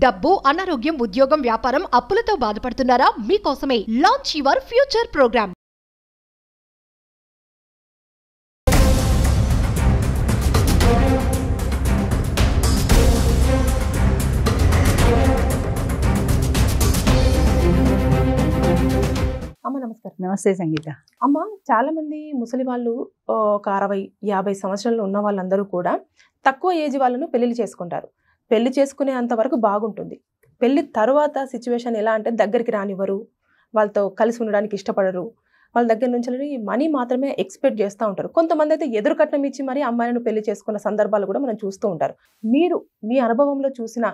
డబ్బు, అనారోగ్యం, ఉద్యోగం, వ్యాపారం, అప్పులతో బాధపడుతున్నారా? మీకోసమే లాంచ్ యువర్ ఫ్యూచర్ ప్రోగ్రామ్. అమ్మ నమస్కారం. నమస్తే సంగీత. అమ్మ, చాలా మంది ముసలి వాళ్ళు ఒక 60-50 సంవత్సరాలు ఉన్న వాళ్ళందరూ కూడా తక్కువ ఏజ్ వాళ్ళను పెళ్లి చేసుకుంటారు. పెళ్లి చేసుకునేంత వరకు బాగుంటుంది. పెళ్లి తర్వాత సిచ్యువేషన్ ఎలా అంటే దగ్గరికి రానివ్వరు, వాళ్ళతో కలిసి ఉండడానికి ఇష్టపడరు, వాళ్ళ దగ్గర నుంచి మనీ మాత్రమే ఎక్స్పెక్ట్ చేస్తూ ఉంటారు. కొంతమంది అయితే ఎదురు కట్నం ఇచ్చి మరీ అమ్మాయిలను పెళ్లి చేసుకున్న సందర్భాలు కూడా మనం చూస్తూ ఉంటారు. మీరు మీ అనుభవంలో చూసిన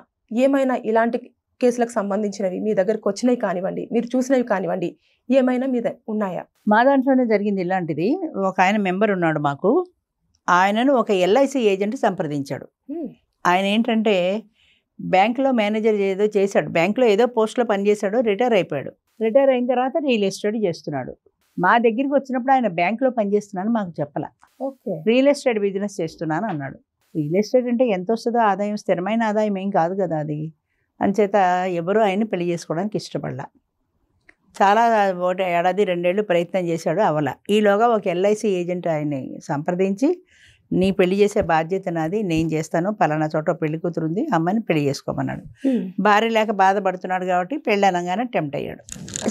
ఏమైనా ఇలాంటి కేసులకు సంబంధించినవి మీ దగ్గరకు వచ్చినవి కానివ్వండి, మీరు చూసినవి కానివ్వండి, ఏమైనా మీద ఉన్నాయా? మా దాంట్లోనే జరిగింది ఇలాంటిది. ఒక ఆయన మెంబర్ ఉన్నాడు మాకు. ఆయనను ఒక ఎల్ఐసి ఏజెంట్ సంప్రదించాడు. ఆయన ఏంటంటే బ్యాంకులో మేనేజర్ ఏదో చేశాడు, బ్యాంకులో ఏదో పోస్ట్లో పనిచేశాడు, రిటైర్ అయిపోయాడు. రిటైర్ అయిన తర్వాత రియల్ ఎస్టేట్ చేస్తున్నాడు. మా దగ్గరికి వచ్చినప్పుడు ఆయన బ్యాంకులో పనిచేస్తున్నాను మాకు చెప్పలా. ఓకే, రియల్ ఎస్టేట్ బిజినెస్ చేస్తున్నాను అన్నాడు. రియల్ ఎస్టేట్ అంటే ఎంత వస్తుందో ఆదాయం, స్థిరమైన ఆదాయం ఏం కాదు కదా అది. అంచేత ఎవరూ ఆయన్ని పెళ్లి చేసుకోవడానికి ఇష్టపడలా. చాలా ఒకటి ఏడాది 2 ఏళ్ళు ప్రయత్నం చేశాడు, అవల. ఈలోగా ఒక ఎల్ఐసి ఏజెంట్ ఆయన్ని సంప్రదించి, నీ పెళ్లి చేసే బాధ్యత నాది, నేను చేస్తాను, పలానా చోట పెళ్లి కూతురుంది, అమ్మాయిని పెళ్లి చేసుకోమన్నాడు. భార్య లేక బాధపడుతున్నాడు కాబట్టి పెళ్ళి అనగానే టెంప్ట్ అయ్యాడు.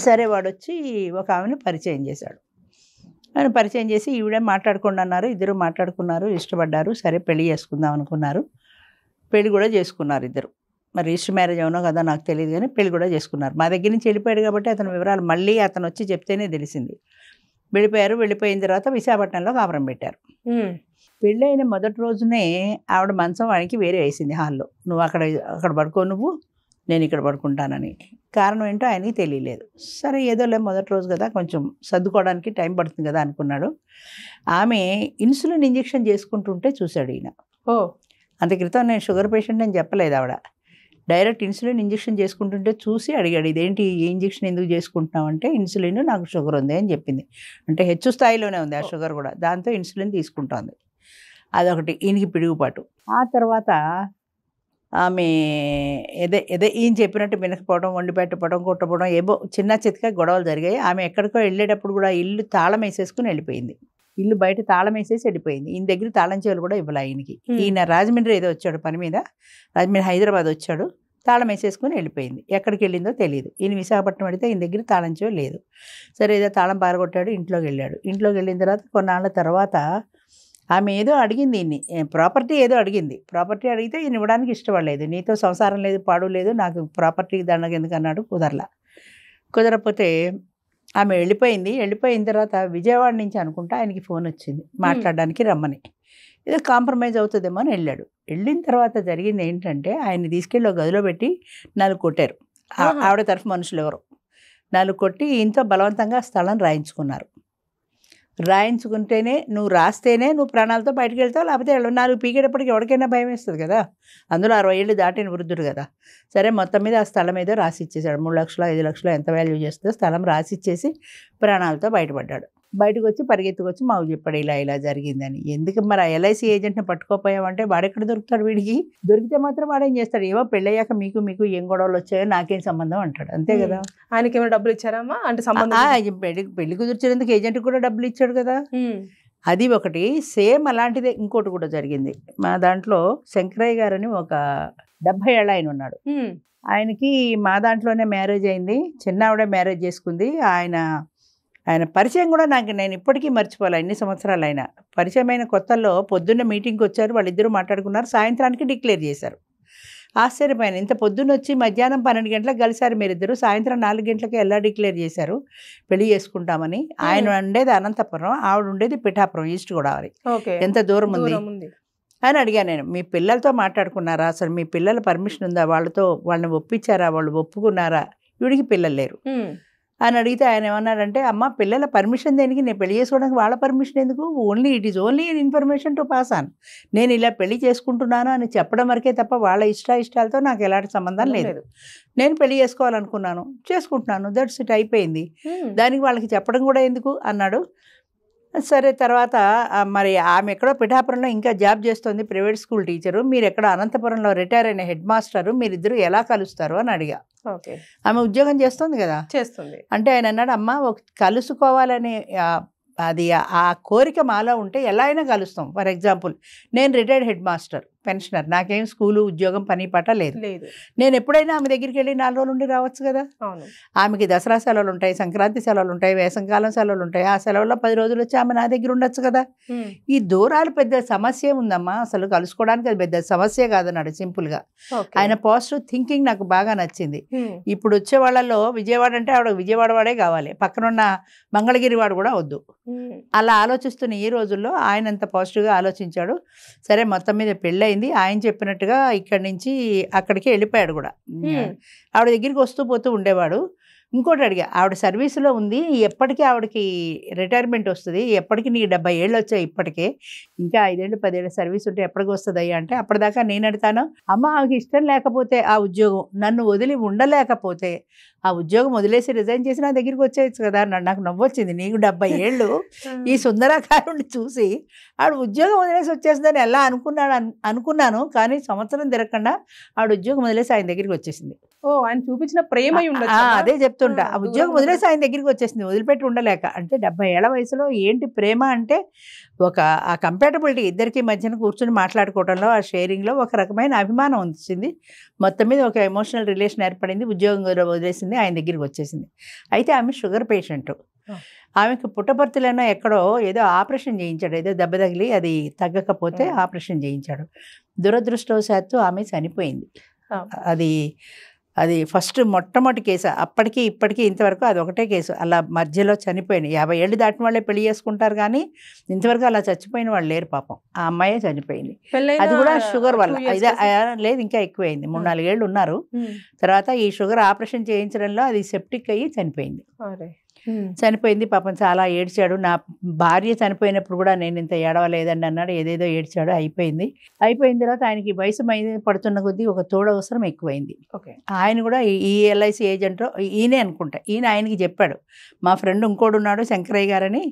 సరే, వాడు వచ్చి ఒక ఆమెను పరిచయం చేశాడు. ఆయన పరిచయం చేసి ఈవిడే మాట్లాడుకోండి అన్నారు. ఇద్దరు మాట్లాడుకున్నారు, ఇష్టపడ్డారు. సరే పెళ్లి చేసుకుందాం అనుకున్నారు. పెళ్లి కూడా చేసుకున్నారు ఇద్దరు. మరి రిజిస్టర్ మ్యారేజ్ అవునో కదా నాకు తెలియదు, కానీ పెళ్లి కూడా చేసుకున్నారు. మా దగ్గర నుంచి వెళ్ళిపోయాడు కాబట్టి అతని వివరాలు మళ్ళీ అతను వచ్చి చెప్తేనే తెలిసింది. వెళ్ళిపోయారు. వెళ్ళిపోయిన తర్వాత విశాఖపట్నంలో కాపురం పెట్టారు. పెళ్ళి అయిన మొదటి రోజునే ఆవిడ మంచం వాడికి వేరే వేసింది హాల్లో. నువ్వు అక్కడ పడుకో, నువ్వు నేను ఇక్కడ పడుకుంటానని. కారణం ఏంటో ఆయనకి తెలియలేదు. సరే ఏదోలే మొదటి రోజు కదా, కొంచెం సర్దుకోవడానికి టైం పడుతుంది కదా అనుకున్నాడు. ఆమె ఇన్సులిన్ ఇంజెక్షన్ చేసుకుంటుంటే చూశాడు ఈయన. అంత క్రితం నేను షుగర్ పేషెంట్ అని చెప్పలేదు ఆవిడ. డైరెక్ట్ ఇన్సులిన్ ఇంజెక్షన్ చేసుకుంటుంటే చూసి అడిగాడు, ఇదేంటి ఈ ఇంజెక్షన్ ఎందుకు చేసుకుంటున్నావు అంటే, ఇన్సులిన్ నాకు షుగర్ ఉంది అని చెప్పింది. అంటే హెచ్చు స్థాయిలోనే ఉంది ఆ షుగర్ కూడా, దాంతో ఇన్సులిన్ తీసుకుంటోంది. అదొకటి ఈయనకి పిడుగుపాటు. ఆ తర్వాత ఆమె ఏదే ఈయన చెప్పినట్టు వినకపోవడం, వండి పెట్టకపోవడం, కొట్టపోవడం, ఏవో చిన్న చితక గొడవలు జరిగాయి. ఆమె ఎక్కడికో వెళ్ళేటప్పుడు కూడా ఇల్లు తాళం వేసేసుకుని వెళ్ళిపోయింది. ఇల్లు బయట తాళం వేసేసి వెళ్ళిపోయింది. ఈయన దగ్గర తాళం చెవులు కూడా ఇవ్వాలి ఆయనకి. ఈయన రాజమండ్రి ఏదో వచ్చాడు పని మీద, రాజమండ్రి హైదరాబాద్ వచ్చాడు, తాళం వేసేసుకుని వెళ్ళిపోయింది. ఎక్కడికి వెళ్ళిందో తెలియదు. ఈయన విశాఖపట్నం వెళితే ఈయన దగ్గర తాళం చెవి లేదు. సరే ఏదో తాళం పారగొట్టాడు, ఇంట్లోకి వెళ్ళాడు. ఇంట్లోకి వెళ్ళిన తర్వాత కొన్నాళ్ళ తర్వాత ఆమె ఏదో అడిగింది, ఈయన్ని ప్రాపర్టీ ఏదో అడిగింది. ప్రాపర్టీ అడిగితే ఈయన ఇవ్వడానికి ఇష్టపడలేదు. నీతో సంసారం లేదు, పాడు లేదు, నాకు ప్రాపర్టీ దండగ ఎందుకు అన్నాడు. కుదరకపోతే ఆమె వెళ్ళిపోయింది. వెళ్ళిపోయిన తర్వాత విజయవాడ నుంచి అనుకుంటా ఆయనకి ఫోన్ వచ్చింది, మాట్లాడడానికి రమ్మని. ఏదో కాంప్రమైజ్ అవుతుందేమో అని వెళ్ళాడు. వెళ్ళిన తర్వాత జరిగింది ఏంటంటే, ఆయన్ని తీసుకెళ్ళి ఒక గదిలో పెట్టి 4 కొట్టారు. ఆవిడ తరఫు మనుషులు ఎవరు 4 కొట్టి ఈయనతో బలవంతంగా స్థలం రాయించుకున్నారు. రాయించుకుంటేనే, నువ్వు రాస్తేనే నువ్వు ప్రాణాలతో బయటకు వెళ్తావు, లేకపోతే 4 పీకేటప్పటికి ఎవరికైనా భయం వేస్తుంది కదా. అందులో 60 ఏళ్ళు దాటిన వృద్ధుడు కదా. సరే మొత్తం మీద ఆ స్థలం ఏదో రాసి ఇచ్చేసాడు. 3 లక్షలు 5 లక్షలు ఎంత వాల్యూ చేస్తుందో స్థలం రాసి ఇచ్చేసి ప్రాణాలతో బయటపడ్డాడు. బయటకు వచ్చి పరిగెత్తుకొచ్చి మాకు చెప్పాడు ఇలా జరిగిందని. ఎందుకు మరి ఆ ఎల్ఐసి ఏజెంట్ని పట్టుకోపోయామంటే, వాడెక్కడ దొరుకుతాడు వీడికి? దొరికితే మాత్రం వాడేం చేస్తాడు, ఏవో పెళ్ళయ్యాక మీకు ఏం గొడవలు వచ్చాయో నాకేం సంబంధం అంటాడు, అంతే కదా. ఆయనకి ఏమైనా డబ్బులు ఇచ్చారమ్మా అంటే సంబంధం? పెళ్లి కుదిర్చేందుకు ఏజెంట్కి కూడా డబ్బులు ఇచ్చాడు కదా. అది ఒకటి. సేమ్ అలాంటిదే ఇంకోటి కూడా జరిగింది మా దాంట్లో. శంకరయ్య గారని ఒక 70 ఏళ్ళ ఆయన ఉన్నాడు. ఆయనకి మా దాంట్లోనే మ్యారేజ్ అయింది. చిన్నావిడే మ్యారేజ్ చేసుకుంది. ఆయన పరిచయం కూడా నేను ఇప్పటికీ మర్చిపోలే. ఎన్ని సంవత్సరాలు అయినా పరిచయమైన కొత్తల్లో పొద్దున్న మీటింగ్కి వచ్చారు, వాళ్ళిద్దరూ మాట్లాడుకున్నారు, సాయంత్రానికి డిక్లేర్ చేశారు. ఆశ్చర్యపోయాను, ఇంత పొద్దున్న వచ్చి మధ్యాహ్నం 12 గంటలకు కలిసారు మీరిద్దరు, సాయంత్రం 4 గంటలకి ఎలా డిక్లేర్ చేశారు పెళ్లి చేసుకుంటామని. ఆయన ఉండేది అనంతపురం, ఆవిడ ఉండేది పిఠాపురం, ఈస్ట్ గోదావరి. ఎంత దూరం ఉంది అని అడిగాను నేను. మీ పిల్లలతో మాట్లాడుకున్నారా, అసలు మీ పిల్లల పర్మిషన్ ఉందా, వాళ్ళని ఒప్పించారా, వాళ్ళు ఒప్పుకున్నారా, వీడికి పిల్లలు లేరు అని అడిగితే ఆయన ఏమన్నాడంటే, అమ్మ పిల్లల పర్మిషన్ దేనికి, నేను పెళ్లి చేసుకోవడానికి వాళ్ళ పర్మిషన్ ఎందుకు, it is only information to pass on. నేను ఇలా పెళ్లి చేసుకుంటున్నాను అని చెప్పడం వరకే తప్ప వాళ్ళ ఇష్టాలతో నాకు ఎలాంటి సంబంధం లేదు. నేను పెళ్లి చేసుకుంటున్నాను, దట్స్ ఇట్, అయిపోయింది. దానికి వాళ్ళకి చెప్పడం కూడా ఎందుకు అన్నాడు. సరే తర్వాత మరి ఆమె ఎక్కడో పిఠాపురంలో ఇంకా జాబ్ చేస్తుంది, ప్రైవేట్ స్కూల్ టీచరు, మీరు ఎక్కడ అనంతపురంలో రిటైర్ అయిన హెడ్ మాస్టరు, మీరిద్దరు ఎలా కలుస్తారు అని అడిగా. ఓకే, ఆమె ఉద్యోగం చేస్తుంది కదా. చేస్తుంది. అంటే ఆయన అన్నాడు, అమ్మ కలుసుకోవాలని అది ఆ కోరిక మాలో ఉంటే ఎలా అయినా కలుస్తాం. ఫర్ ఎగ్జాంపుల్ నేను రిటైర్డ్ హెడ్ మాస్టర్, పెన్షనర్, నాకేం స్కూలు ఉద్యోగం పని పట్ట లేదు. నేను ఎప్పుడైనా ఆమె దగ్గరికి వెళ్ళి 4 రోజులు ఉండి రావచ్చు కదా. ఆమెకి దసరా సెలవులు ఉంటాయి, సంక్రాంతి సెలవులు ఉంటాయి, వేసంకాలం సెలవులు ఉంటాయి. ఆ సెలవుల్లో 10 రోజులు వచ్చి ఆమె నా దగ్గర ఉండొచ్చు కదా. ఈ దూరాలు పెద్ద సమస్య ఉందమ్మా, అసలు కలుసుకోవడానికి అది పెద్ద సమస్య కాదన్నాడు సింపుల్గా. ఆయన పాజిటివ్ థింకింగ్ నాకు బాగా నచ్చింది. ఇప్పుడు వచ్చే వాళ్ళల్లో విజయవాడ అంటే ఆవిడ విజయవాడ వాడే కావాలి, పక్కనున్న మంగళగిరి వాడు కూడా వద్దు. అలా ఆలోచిస్తున్న ఈ రోజుల్లో ఆయన అంత పాజిటివ్గా ఆలోచించాడు. సరే మొత్తం మీద పెళ్ళయింది. ఆయన చెప్పినట్టుగా ఇక్కడి నుంచి అక్కడికి వెళ్ళిపోయాడు కూడా. ఆవిడ దగ్గరికి వస్తూ పోతూ ఉండేవాడు. ఇంకోటి అడిగా, ఆవిడ సర్వీసులో ఉంది, ఎప్పటికీ ఆవిడకి రిటైర్మెంట్ వస్తుంది, ఎప్పటికీ నీకు 70 ఏళ్ళు వచ్చాయి, ఇప్పటికే ఇంకా 5 ఏళ్ళు 10 ఏళ్ళ సర్వీస్ ఉంటే ఎప్పటికి వస్తుంది అయ్యా అంటే, అప్పటిదాకా నేను అడుగుతాను, అమ్మ ఆమెకి ఇష్టం లేకపోతే ఆ ఉద్యోగం, నన్ను వదిలి ఉండలేకపోతే ఆ ఉద్యోగం వదిలేసి రిజైన్ చేసి నా దగ్గరికి వచ్చేయచ్చు కదా అన్నాడు. నాకు నవ్వొచ్చింది. నీకు 70 ఏళ్ళు ఈ సుందరాకారుని చూసి ఆవిడ ఉద్యోగం వదిలేసి వచ్చేసిందని ఎలా అనుకున్నాను. కానీ సంవత్సరం తిరగకుండా ఆవిడ ఉద్యోగం వదిలేసి ఆయన దగ్గరికి వచ్చేసింది. ఆయన చూపించిన ప్రేమ. అదే చెప్తుంటా, ఆ ఉద్యోగం వదిలేసి ఆయన దగ్గరికి వచ్చేసింది, వదిలిపెట్టి ఉండలేక. అంటే 70 ఏళ్ల వయసులో ఏంటి ప్రేమ అంటే, ఆ కంపాటబిలిటీ, ఇద్దరికి మధ్యన కూర్చొని మాట్లాడుకోవడంలో, ఆ షేరింగ్లో ఒక రకమైన అభిమానం వచ్చింది. మొత్తం మీద ఒక ఎమోషనల్ రిలేషన్ ఏర్పడింది. ఉద్యోగం వదిలేసింది, ఆయన దగ్గరికి వచ్చేసింది. అయితే ఆమె షుగర్ పేషెంట్. ఆమెకు పుట్టపర్తిలోనో ఎక్కడో ఏదో ఆపరేషన్ చేయించాడు, ఏదో దెబ్బ తగిలి అది తగ్గకపోతే ఆపరేషన్ చేయించాడు. దురదృష్టవశాత్తు ఆమె చనిపోయింది. అది ఫస్ట్ మొట్టమొదటి కేసు. అప్పటికి ఇప్పటికీ ఇంతవరకు అది ఒకటే కేసు. అలా మధ్యలో చనిపోయినాయి. 50 ఏళ్ళు దాటిన వాళ్ళే పెళ్లి చేసుకుంటారు, కానీ ఇంతవరకు అలా చచ్చిపోయిన వాళ్ళు లేరు పాపం. ఆ అమ్మాయే చనిపోయింది. అది కూడా షుగర్ వల్ల. లేదు, ఇంకా ఎక్కువైంది. 3-4 ఏళ్ళు ఉన్నారు. తర్వాత ఈ షుగర్ ఆపరేషన్ చేయించడంలో అది సెప్టిక్ అయ్యి చనిపోయింది. చనిపోయింది. పాపం చాలా ఏడ్చాడు. నా భార్య చనిపోయినప్పుడు కూడా నేను ఇంత ఏడవలేదండి అన్నాడు. ఏదేదో ఏడ్చాడు. అయిపోయిన తర్వాత ఆయనకి వయసు పడుతున్న కొద్దీ ఒక తోడు అవసరం ఎక్కువైంది. ఆయన కూడా ఈ ఎల్ఐసి ఏజెంట్ ఈయనే అనుకుంటా, ఈయన ఆయనకి చెప్పాడు, మా ఫ్రెండ్ ఇంకోడు ఉన్నాడు శంకరయ్య గారని,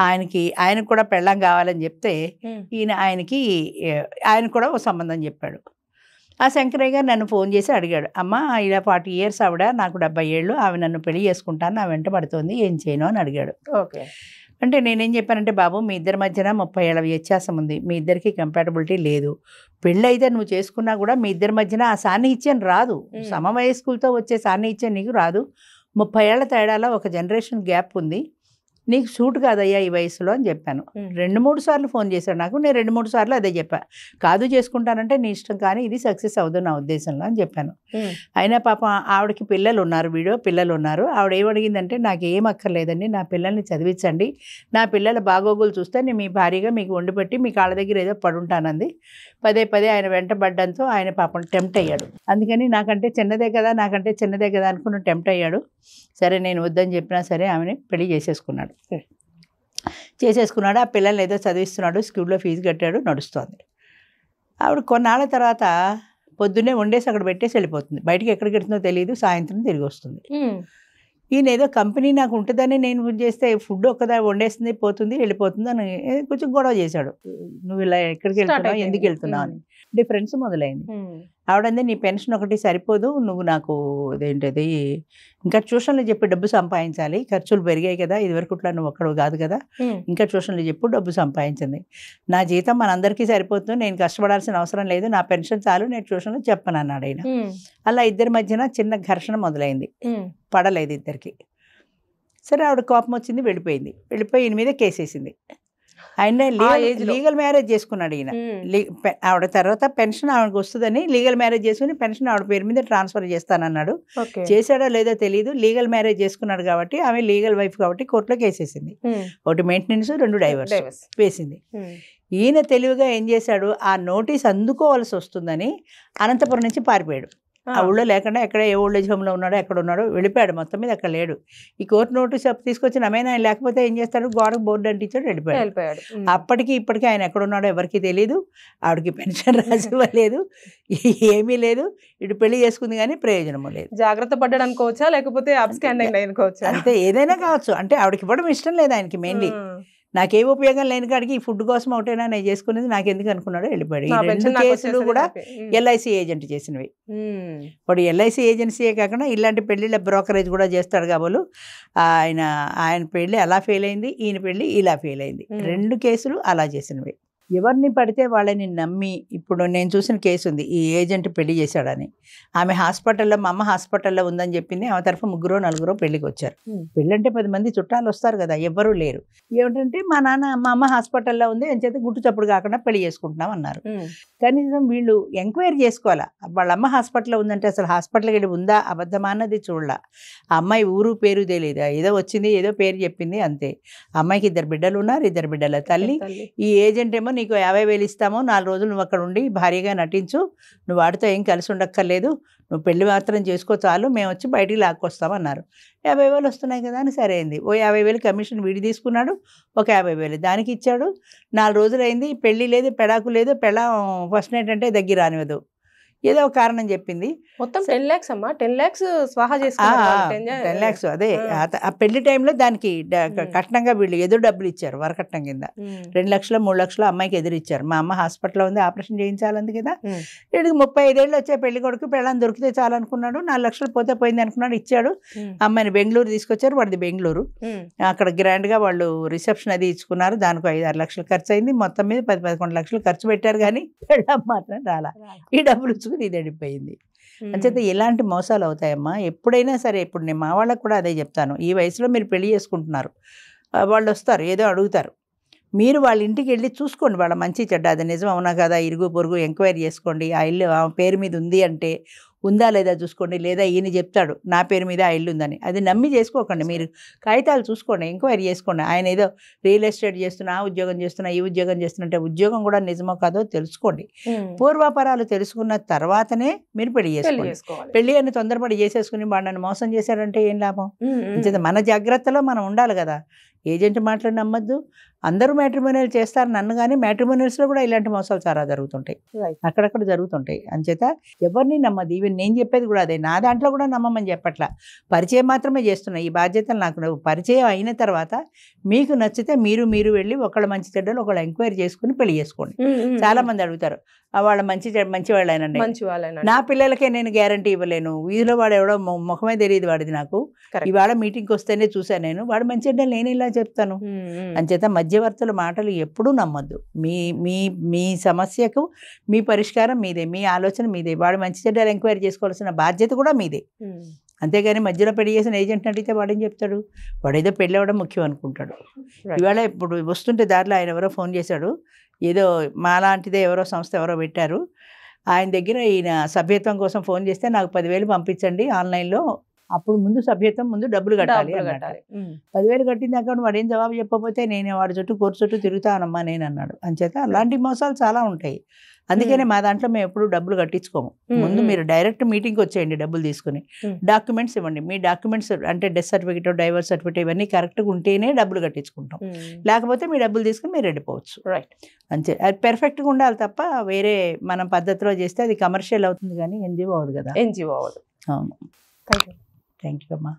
ఆయనకు కూడా పెళ్ళాం కావాలని చెప్తే ఆయనకు కూడా ఒక సంబంధం చెప్పాడు. ఆ శంకరయ్య గారు నన్ను ఫోన్ చేసి అడిగాడు, అమ్మ ఇలా 40 years ఆవిడ, నాకు 70 ఏళ్ళు, ఆమె నన్ను పెళ్లి చేసుకుంటాను, నా వెంట పడుతుంది, ఏం చేయను అని అడిగాడు. అంటే నేనేం చెప్పానంటే, బాబు మీ ఇద్దరి మధ్యన 30 ఏళ్ళ వ్యత్యాసం ఉంది, మీ ఇద్దరికి కంపాటబిలిటీ లేదు. పెళ్ళి అయితే నువ్వు చేసుకున్నా కూడా మీ ఇద్దరి మధ్యన ఆ సాన్నిహిత్యం రాదు. సమవయస్కులతో వచ్చే సాన్నిహిత్యం నీకు రాదు. 30 ఏళ్ల తేడాలో ఒక జనరేషన్ గ్యాప్ ఉంది, నీకు సూట్ కాదయ్యా ఈ వయసులో అని చెప్పాను. 2-3 సార్లు ఫోన్ చేశాడు నాకు. నేను 2-3 సార్లు అదే చెప్పా, కాదు చేసుకుంటానంటే నీ ఇష్టం, కానీ ఇది సక్సెస్ అవ్వదు నా ఉద్దేశంలో అని చెప్పాను. అయినా పాపం ఆవిడకి పిల్లలు ఉన్నారు. ఆవిడ ఏమడిగిందంటే, నాకు ఏం అక్కర్లేదండి, నా పిల్లల్ని చదివించండి, నా పిల్లల బాగోగులు చూస్తే నేను మీ భారీగా మీకు వండిపెట్టి మీ కాళ్ళ దగ్గర ఏదో పడుంటానంది. పదే ఆయన వెంటబడ్డంతో ఆయన పాపం టెంప్ట్ అయ్యాడు. అందుకని నాకంటే చిన్నదే కదా అనుకుని టెంప్ట్ అయ్యాడు. సరే నేను వద్దని చెప్పినా సరే ఆమెని పెళ్లి చేసేసుకున్నాడు. ఆ పిల్లల్ని ఏదో చదివిస్తున్నాడు, స్కూల్లో ఫీజు కట్టాడు, నడుస్తోంది. ఆవిడ కొన్నాళ్ళ తర్వాత పొద్దున్నే వండేసి అక్కడ పెట్టేసి వెళ్ళిపోతుంది. బయటికి ఎక్కడికి వెళ్తుందో తెలియదు, సాయంత్రం తిరిగి వస్తుంది. ఈయన ఏదో కంపెనీ నాకు ఉంటుందని నేను చేస్తే ఫుడ్ ఒక్కదా వండేస్తుంది, పోతుంది, వెళ్ళిపోతుంది అని కొంచెం గొడవ చేశాడు. నువ్వు ఇలా ఎక్కడికి వెళ్తున్నావు, ఎందుకు వెళ్తున్నావు అని డిఫరెన్స్ మొదలైంది. ఆవిడంది, నీ పెన్షన్ ఒకటి సరిపోదు, నువ్వు నాకు అదేంటిది ఇంకా ట్యూషన్లు చెప్పి డబ్బు సంపాదించాలి, ఖర్చులు పెరిగాయి కదా, ఇదివరకు ఇట్లా నువ్వు ఒక్కడు కాదు కదా, ఇంకా ట్యూషన్లు చెప్పు డబ్బు సంపాదించింది. నా జీతం మనందరికీ సరిపోతుంది, నేను కష్టపడాల్సిన అవసరం లేదు, నా పెన్షన్ చాలు, నేను ట్యూషన్లు చెప్పను అన్నాడు ఆయన. అలా ఇద్దరి మధ్యన చిన్న ఘర్షణ మొదలైంది. పడలేదు ఇద్దరికి. సరే ఆవిడ కోపం వచ్చింది, వెళ్ళిపోయి ఈయన మీద కేసేసింది. ఆయన లీగల్ మ్యారేజ్ చేసుకున్నాడు ఈయన. ఆవిడ తర్వాత పెన్షన్ ఆవిడకి వస్తుందని లీగల్ మ్యారేజ్ చేసుకుని పెన్షన్ ఆవిడ పేరు మీద ట్రాన్స్ఫర్ చేస్తానన్నాడు. చేశాడో లేదో తెలియదు. లీగల్ మ్యారేజ్ చేసుకున్నాడు కాబట్టి ఆమె లీగల్ వైఫ్ కాబట్టి కోర్టులో కేసేసింది. ఒకటి మెయింటెనెన్స్, 2 డైవర్స్ వేసింది. ఈయన తెలివిగా ఏం చేశాడు, ఆ నోటీస్ అందుకోవాల్సి వస్తుందని అనంతపురం నుంచి పారిపోయాడు. ఆ ఊళ్ళో లేకుండా ఎక్కడ ఏ ఓల్డ్ ఏజ్ హోమ్లో ఉన్నాడో ఎక్కడ ఉన్నాడో వెళ్ళిపోయాడు. మొత్తం మీద అక్కడ లేడు. ఈ కోర్టు నోటీస్ తీసుకొచ్చి నమైనా ఆయన లేకపోతే ఏం చేస్తాడు, గోడకు బోర్డు అంటించాడు, వెళ్ళిపోయాడు. అప్పటికి ఇప్పటికీ ఆయన ఎక్కడున్నాడో ఎవరికి తెలియదు. ఆవిడకి పెన్షన్ రాసి ఇవ్వలేదు, ఏమీ లేదు. ఇటు పెళ్లి చేసుకుంది కానీ ప్రయోజనము లేదు. జాగ్రత్త పడ్డాడు అనుకోవచ్చా, లేకపోతే అప్స్కాండింగ్ అనుకోవచ్చా? అంతే, ఏదైనా కావచ్చు. అంటే ఆవిడకి ఇవ్వడం ఇష్టం లేదు ఆయనకి మెయిన్లీ. నాకే ఉపయోగం లేని కాడికి ఈ ఫుడ్ కోసం ఒకటైనా నేను చేసుకునేది నాకు ఎందుకు అనుకున్నాడో వెళ్ళిపోయాడు. నా ఈ 2 పెన్షన్ నాకు కేసులు వచ్చేసరికి కూడా హ్యాపీ. ఎల్ఐసి ఏజెంట్ చేసినవి. ఉమ్. వాడు ఎల్ఐసి ఏజెన్సీయే కాకుండా ఇలాంటి పెళ్ళిళ్ళ బ్రోకరేజ్ కూడా చేస్తాడు కాబోలు. ఆయన పెళ్ళి అలా ఫెయిల్ అయింది, ఈయన పెళ్ళి ఇలా ఫెయిల్ అయింది. 2 కేసులు అలా చేసినవి. ఎవరిని పడితే వాళ్ళని నమ్మి, ఇప్పుడు నేను చూసిన కేసు ఉంది, ఈ ఏజెంట్ పెళ్లి చేశాడని. ఆమె హాస్పిటల్లో, మా అమ్మ హాస్పిటల్లో ఉందని చెప్పింది. ఆమె తరఫు 3-4 పెళ్లికి వచ్చారు. పెళ్ళంటే 10 మంది చుట్టాలు వస్తారు కదా, ఎవ్వరూ లేరు. ఏమిటంటే మా అమ్మ హాస్పిటల్లో ఉంది అని చేత గుట్టు చప్పుడు కాకుండా పెళ్లి చేసుకుంటున్నాం అన్నారు. కనీసం వీళ్ళు ఎంక్వైరీ చేసుకోవాలా, వాళ్ళ అమ్మ హాస్పిటల్లో ఉందంటే అసలు హాస్పిటల్కి వెళ్ళి ఉందా అబద్ధమా అన్నది చూడాల. ఆ అమ్మాయి ఊరు పేరు తెలియదు, ఏదో వచ్చింది ఏదో పేరు చెప్పింది అంతే. అమ్మాయికి 2 బిడ్డలు ఉన్నారు, 2 బిడ్డల తల్లి. ఈ ఏజెంట్ ఏమో నీకు 50,000 ఇస్తాము, 4 రోజులు నువ్వు అక్కడ ఉండి భారీగా నటించు, నువ్వు వాడితో ఏం కలిసి ఉండక్కర్లేదు, నువ్వు పెళ్లి మాత్రం చేసుకో చాలు, మేము వచ్చి బయటికి లాక్కొస్తామన్నారు. 50,000 వస్తున్నాయి కదా అని సరే అయింది. ఓ 50,000 కమిషన్ వీడి తీసుకున్నాడు, ఒక 50,000 దానికి ఇచ్చాడు. 4 రోజులు అయింది, పెళ్లి లేదు, పెడాకు లేదు. పెళ్ళ ఫస్ట్ నైట్ అంటే దగ్గర రానివ్వదు, ఏదో ఒక కారణం చెప్పింది. మొత్తం 10 lakhs అమ్మా, 10 lakhs స్వాహా 10 lakhs. అదే ఆ పెళ్లి టైంలో దానికి కట్నంగా వీళ్ళు ఎదురు డబ్బులు ఇచ్చారు, వరకట్నం కింద 2 లక్షలు 3 లక్షలు అమ్మాయికి ఎదురు ఇచ్చారు. మా అమ్మ హాస్పిటల్లో ఉంది, ఆపరేషన్ చేయించాలంది కదా. వీడికి 35 ఏళ్ళు వచ్చే పెళ్లి కొడుకు, పెళ్ళని దొరికితే చాలనుకున్నాడు. 4 లక్షలు పోతే పోయింది అనుకున్నాడు, ఇచ్చాడు. అమ్మాయిని బెంగళూరు తీసుకొచ్చారు, వాడిది బెంగళూరు. అక్కడ గ్రాండ్గా వాళ్ళు రిసెప్షన్ అది ఇచ్చుకున్నారు. దానికి 5-6 లక్షలు ఖర్చు అయింది. మొత్తం మీద 10-11 లక్షలు ఖర్చు పెట్టారు, కానీ పెళ్ళం మాత్రం రాలా. ఈ డబ్బులు ఇచ్చుకుని ఇది అడిపోయింది. అంచేత ఇలాంటి మోసాలు అవుతాయమ్మా ఎప్పుడైనా సరే. ఇప్పుడు నేను మా వాళ్ళకు కూడా అదే చెప్తాను, ఈ వయసులో మీరు పెళ్లి చేసుకుంటున్నారు, వాళ్ళు వస్తారు ఏదో అడుగుతారు, మీరు వాళ్ళ ఇంటికి వెళ్ళి చూసుకోండి వాళ్ళ మంచి చెడ్డ, అది నిజం అవునా కదా, ఇరుగు పొరుగు ఎంక్వైరీ చేసుకోండి. ఆ ఇల్లు ఆ పేరు మీద ఉంది అంటే ఉందా లేదా చూసుకోండి, లేదా ఈయన చెప్తాడు నా పేరు మీద ఆ ఇల్లు ఉందని, అది నమ్మి చేసుకోకండి. మీరు కాగితాలు చూసుకోండి, ఎంక్వైరీ చేసుకోండి. ఆయన ఏదో రియల్ ఎస్టేట్ చేస్తున్నా, ఆ ఉద్యోగం చేస్తున్నా, ఈ ఉద్యోగం చేస్తున్నట్టే ఉద్యోగం కూడా నిజమో కాదో తెలుసుకోండి. పూర్వాపరాలు తెలుసుకున్న తర్వాతనే మీరు పెళ్లి చేసుకోండి. పెళ్లి అని తొందరపడి చేసేసుకుని వాడు నన్ను మోసం చేశాడంటే ఏం లాభం? మన జాగ్రత్తలో మనం ఉండాలి కదా. ఏజెంట్ మాటలు నమ్మద్దు. అందరూ మ్యాట్రిమోనియల్ చేస్తారు నన్ను, కానీ మ్యాట్రిమోనియల్స్లో కూడా ఇలాంటి మోసాలు చాలా జరుగుతుంటాయి, అక్కడక్కడ జరుగుతుంటాయి. అంచేత ఎవరిని నమ్మదు. ఈవెన్ నేను చెప్పేది కూడా అదే, నా దాంట్లో కూడా నమ్మమని చెప్పట్లా, పరిచయం మాత్రమే చేస్తున్నా. ఈ బాధ్యతలు నాకు పరిచయం అయిన తర్వాత మీకు నచ్చితే మీరు వెళ్ళి ఒకళ్ళ మంచి చెడ్డలు ఒకళ్ళు ఎంక్వైరీ చేసుకుని పెళ్లి చేసుకోండి. చాలా మంది అడుగుతారు వాళ్ళ మంచి వాళ్ళేనండి, నా పిల్లలకే నేను గ్యారంటీ ఇవ్వలేను, వీధిలో వాడు ఎవడో ముఖమే తెలియదు వాడిది, నాకు ఇవాళ మీటింగ్కి వస్తేనే చూశాను నేను, వాడు మంచి చెడ్డలు నేను ఇలా చెప్తాను. అంచేత మధ్యవర్తుల మాటలు ఎప్పుడూ నమ్మొద్దు. మీ సమస్యకు మీ పరిష్కారం మీదే, మీ ఆలోచన మీదే. వాడు మంచి చెడ్డలు ఎంక్వైరీ చేసుకోవాల్సిన బాధ్యత కూడా మీదే. అంతేగాని మధ్యలో పెళ్లి చేసిన ఏజెంట్ అడిగితే వాడేం చెప్తాడు, వాడేదో పెళ్ళి అవ్వడం ముఖ్యం అనుకుంటాడు. ఇవాళ ఇప్పుడు వస్తుంటే దారిలో ఆయన ఎవరో ఫోన్ చేశాడు, ఏదో మాలాంటిదే ఎవరో సంస్థ ఎవరో పెట్టారు, ఆయన దగ్గర ఈయన సభ్యత్వం కోసం ఫోన్ చేస్తే నాకు 10,000 పంపించండి ఆన్లైన్లో, అప్పుడు ముందు సభ్యత్వం ముందు డబ్బులు కట్టాలి. 10,000 కట్టిన అకౌంట్ వాడు ఏం జవాబు చెప్పకపోతే నేను వాడి చుట్టూ కోర్టు చుట్టూ తిరుగుతానమ్మా నేను అన్నాడు. అంచేత అలాంటి మోసాలు చాలా ఉంటాయి. అందుకనే మా దాంట్లో మేము ఎప్పుడు డబ్బులు కట్టించుకోము. ముందు మీరు డైరెక్ట్ మీటింగ్కి వచ్చేయండి, డబ్బులు తీసుకుని డాక్యుమెంట్స్ ఇవ్వండి. మీ డాక్యుమెంట్స్ అంటే డెత్ సర్టిఫికేట్, డైవర్స్ సర్టిఫికేట్ ఇవన్నీ కరెక్ట్గా ఉంటేనే డబ్బులు కట్టించుకుంటాం, లేకపోతే మీ డబ్బులు తీసుకుని మీరు వెళ్ళిపోవచ్చు. అంతే, అది పెర్ఫెక్ట్గా ఉండాలి తప్ప వేరే మనం పద్ధతిలో చేస్తే అది కమర్షియల్ అవుతుంది కానీ ఎన్జిఓ అవ్వదు కదా. ఎన్జిఓ అవ్వదు. అవును. థ్యాంక్ యూ అమ్మా.